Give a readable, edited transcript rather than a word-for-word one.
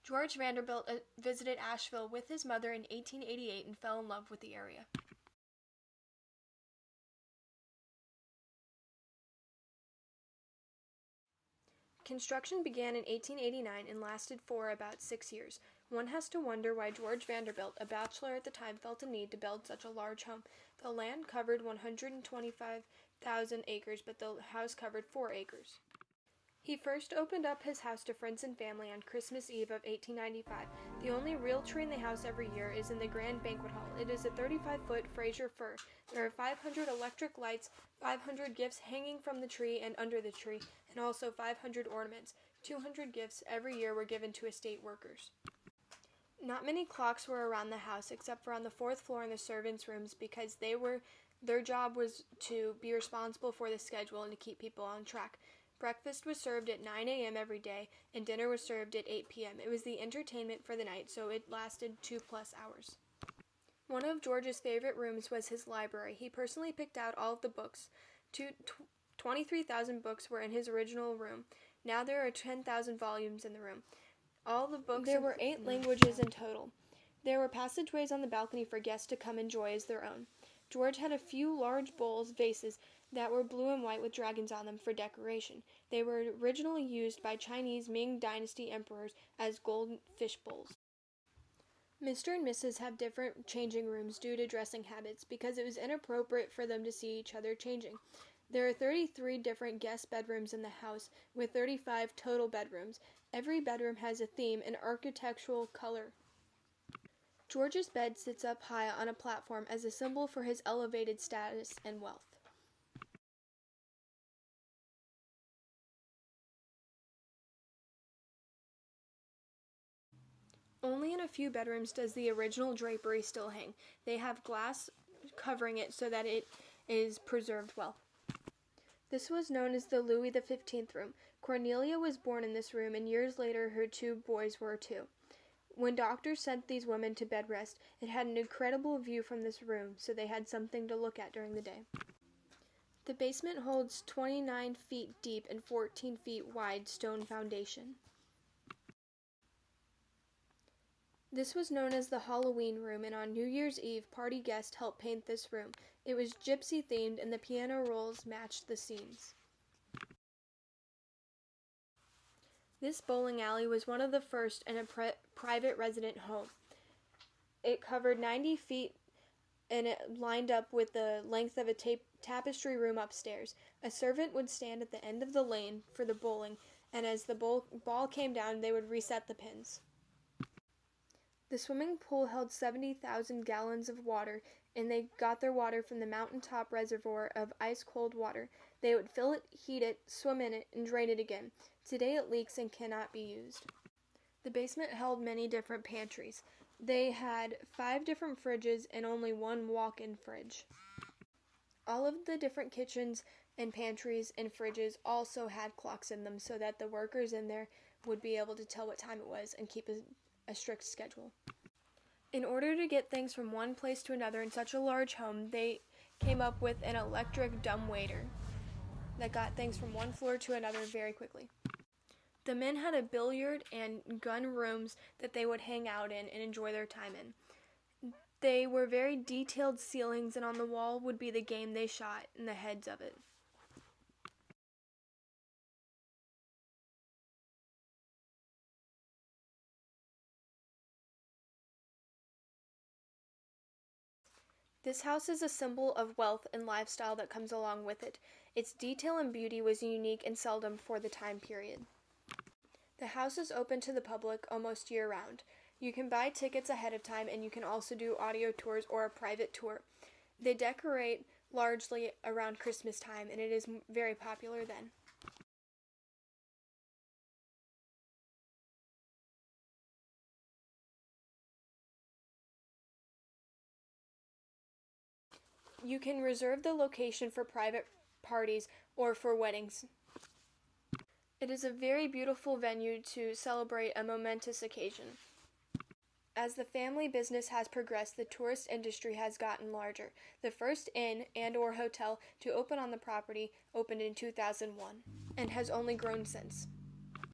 George Vanderbilt visited Asheville with his mother in 1888 and fell in love with the area. Construction began in 1889 and lasted for about 6 years. One has to wonder why George Vanderbilt, a bachelor at the time, felt a need to build such a large home. The land covered 125,000 acres, but the house covered 4 acres. He first opened up his house to friends and family on Christmas Eve of 1895. The only real tree in the house every year is in the Grand Banquet Hall. It is a 35-foot Fraser fir. There are 500 electric lights, 500 gifts hanging from the tree and under the tree, and also 500 ornaments. 200 gifts every year were given to estate workers. Not many clocks were around the house except for on the 4th floor in the servants' rooms because their job was to be responsible for the schedule and to keep people on track. Breakfast was served at 9 a.m. every day, and dinner was served at 8 p.m. It was the entertainment for the night, so it lasted 2+ hours. One of George's favorite rooms was his library. He personally picked out all of the books. 23,000 books were in his original room. Now there are 10,000 volumes in the room. All the books. There were 8 languages in total. There were passageways on the balcony for guests to come enjoy as their own. George had a few large bowls, vases, that were blue and white with dragons on them for decoration. They were originally used by Chinese Ming Dynasty emperors as gold fish bowls. Mr. and Mrs. have different changing rooms due to dressing habits because it was inappropriate for them to see each other changing. There are 33 different guest bedrooms in the house with 35 total bedrooms. Every bedroom has a theme and architectural color. George's bed sits up high on a platform as a symbol for his elevated status and wealth. Only in a few bedrooms does the original drapery still hang. They have glass covering it so that it is preserved well. This was known as the Louis XV room. Cornelia was born in this room, and years later her 2 boys were too. When doctors sent these women to bed rest, it had an incredible view from this room, so they had something to look at during the day. The basement holds 29 feet deep and 14 feet wide stone foundation. This was known as the Halloween room, and on New Year's Eve, party guests helped paint this room. It was gypsy themed, and the piano rolls matched the scenes. This bowling alley was one of the first in a private resident home. It covered 90 feet, and it lined up with the length of a tapestry room upstairs. A servant would stand at the end of the lane for the bowling, and as the ball came down, they would reset the pins. The swimming pool held 70,000 gallons of water, and they got their water from the mountaintop reservoir of ice-cold water. They would fill it, heat it, swim in it, and drain it again. Today it leaks and cannot be used. The basement held many different pantries. They had 5 different fridges and only 1 walk-in fridge. All of the different kitchens and pantries and fridges also had clocks in them so that the workers in there would be able to tell what time it was and keep a strict schedule. In order to get things from one place to another in such a large home, they came up with an electric dumbwaiter that got things from one floor to another very quickly. The men had a billiard and gun rooms that they would hang out in and enjoy their time in. They were very detailed ceilings, and on the wall would be the game they shot and the heads of it. This house is a symbol of wealth and lifestyle that comes along with it. Its detail and beauty was unique and seldom for the time period. The house is open to the public almost year-round. You can buy tickets ahead of time, and you can also do audio tours or a private tour. They decorate largely around Christmas time, and it is very popular then. You can reserve the location for private parties or for weddings. It is a very beautiful venue to celebrate a momentous occasion. As the family business has progressed, the tourist industry has gotten larger. The first inn and/or hotel to open on the property opened in 2001 and has only grown since.